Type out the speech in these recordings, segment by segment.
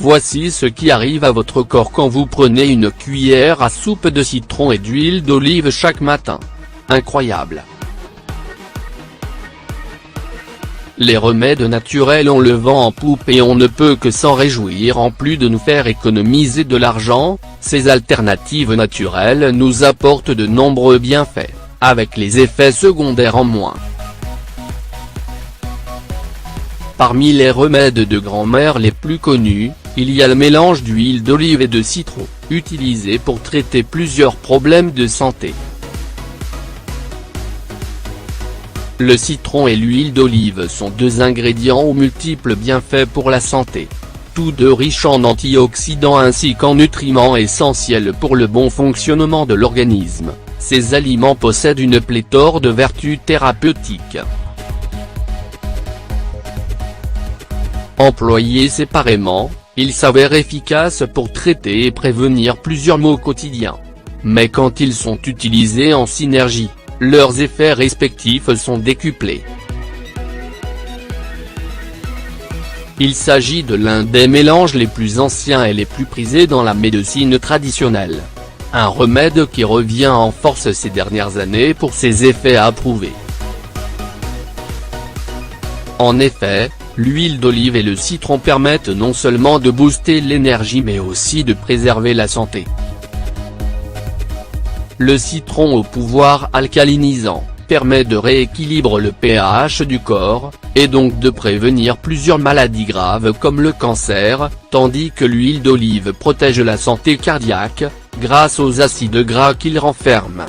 Voici ce qui arrive à votre corps quand vous prenez une cuillère à soupe de citron et d'huile d'olive chaque matin. Incroyable! Les remèdes naturels ont le vent en poupe et on ne peut que s'en réjouir. En plus de nous faire économiser de l'argent, ces alternatives naturelles nous apportent de nombreux bienfaits, avec les effets secondaires en moins. Parmi les remèdes de grand-mère les plus connus, il y a le mélange d'huile d'olive et de citron, utilisé pour traiter plusieurs problèmes de santé. Le citron et l'huile d'olive sont deux ingrédients aux multiples bienfaits pour la santé. Tous deux riches en antioxydants ainsi qu'en nutriments essentiels pour le bon fonctionnement de l'organisme, ces aliments possèdent une pléthore de vertus thérapeutiques. Employés séparément, ils s'avèrent efficaces pour traiter et prévenir plusieurs maux quotidiens. Mais quand ils sont utilisés en synergie, leurs effets respectifs sont décuplés. Il s'agit de l'un des mélanges les plus anciens et les plus prisés dans la médecine traditionnelle. Un remède qui revient en force ces dernières années pour ses effets approuvés. En effet, l'huile d'olive et le citron permettent non seulement de booster l'énergie mais aussi de préserver la santé. Le citron au pouvoir alcalinisant, permet de rééquilibrer le pH du corps, et donc de prévenir plusieurs maladies graves comme le cancer, tandis que l'huile d'olive protège la santé cardiaque, grâce aux acides gras qu'il renferme.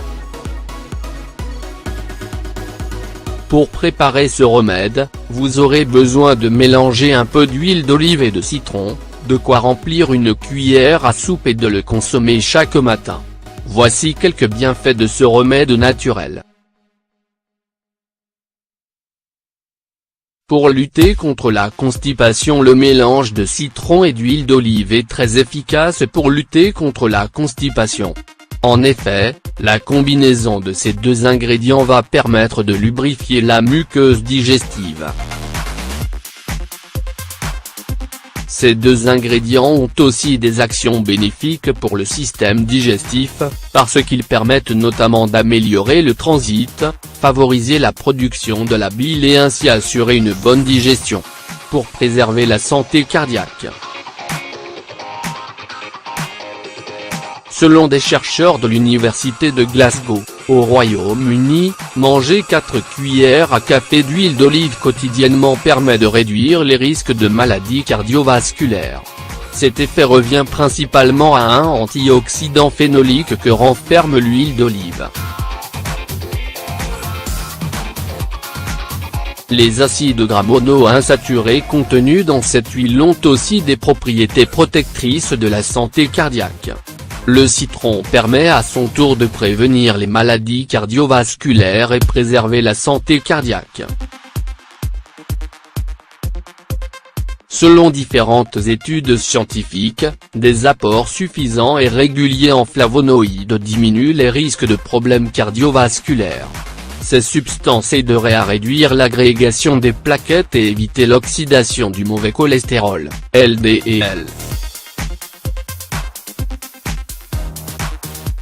Pour préparer ce remède, vous aurez besoin de mélanger un peu d'huile d'olive et de citron, de quoi remplir une cuillère à soupe et de le consommer chaque matin. Voici quelques bienfaits de ce remède naturel. Pour lutter contre la constipation, le mélange de citron et d'huile d'olive est très efficace pour lutter contre la constipation. En effet, la combinaison de ces deux ingrédients va permettre de lubrifier la muqueuse digestive. Ces deux ingrédients ont aussi des actions bénéfiques pour le système digestif, parce qu'ils permettent notamment d'améliorer le transit, favoriser la production de la bile et ainsi assurer une bonne digestion. Pour préserver la santé cardiaque. Selon des chercheurs de l'université de Glasgow, au Royaume-Uni, manger 4 cuillères à café d'huile d'olive quotidiennement permet de réduire les risques de maladies cardiovasculaires. Cet effet revient principalement à un antioxydant phénolique que renferme l'huile d'olive. Les acides gras monoinsaturés contenus dans cette huile ont aussi des propriétés protectrices de la santé cardiaque. Le citron permet à son tour de prévenir les maladies cardiovasculaires et préserver la santé cardiaque. Selon différentes études scientifiques, des apports suffisants et réguliers en flavonoïdes diminuent les risques de problèmes cardiovasculaires. Ces substances aideraient à réduire l'agrégation des plaquettes et éviter l'oxydation du mauvais cholestérol, LDL.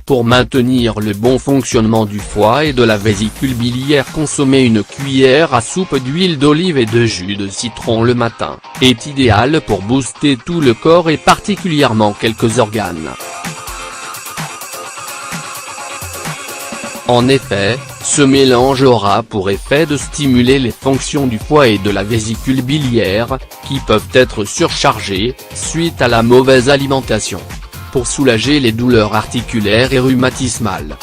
Pour maintenir le bon fonctionnement du foie et de la vésicule biliaire, consommer une cuillère à soupe d'huile d'olive et de jus de citron le matin, est idéal pour booster tout le corps et particulièrement quelques organes. En effet, ce mélange aura pour effet de stimuler les fonctions du foie et de la vésicule biliaire, qui peuvent être surchargées, suite à la mauvaise alimentation. Pour soulager les douleurs articulaires et rhumatismales.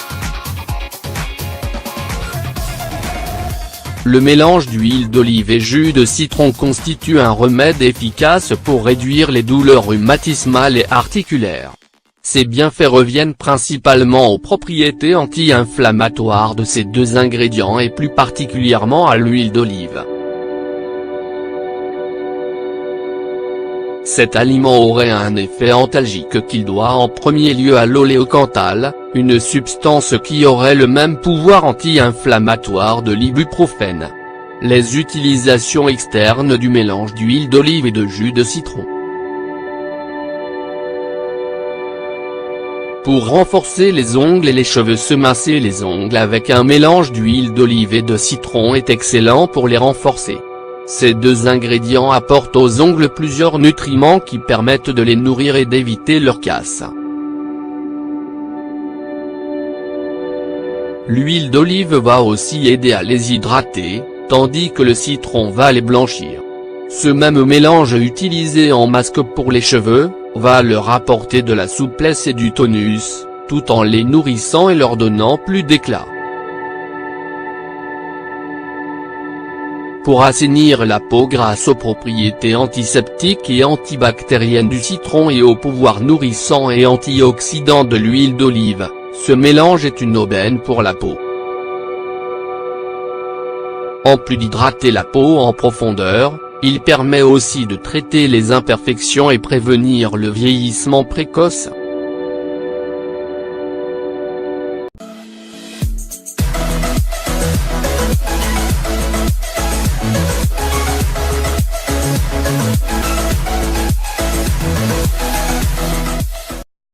Le mélange d'huile d'olive et jus de citron constitue un remède efficace pour réduire les douleurs rhumatismales et articulaires. Ces bienfaits reviennent principalement aux propriétés anti-inflammatoires de ces deux ingrédients et plus particulièrement à l'huile d'olive. Cet aliment aurait un effet antalgique qu'il doit en premier lieu à l'oléocanthal, une substance qui aurait le même pouvoir anti-inflammatoire de l'ibuprofène. Les utilisations externes du mélange d'huile d'olive et de jus de citron. Pour renforcer les ongles et les cheveux, se masser les ongles avec un mélange d'huile d'olive et de citron est excellent pour les renforcer. Ces deux ingrédients apportent aux ongles plusieurs nutriments qui permettent de les nourrir et d'éviter leur casse. L'huile d'olive va aussi aider à les hydrater, tandis que le citron va les blanchir. Ce même mélange utilisé en masque pour les cheveux, va leur apporter de la souplesse et du tonus, tout en les nourrissant et leur donnant plus d'éclat. Pour assainir la peau grâce aux propriétés antiseptiques et antibactériennes du citron et au pouvoir nourrissant et antioxydant de l'huile d'olive, ce mélange est une aubaine pour la peau. En plus d'hydrater la peau en profondeur, il permet aussi de traiter les imperfections et prévenir le vieillissement précoce.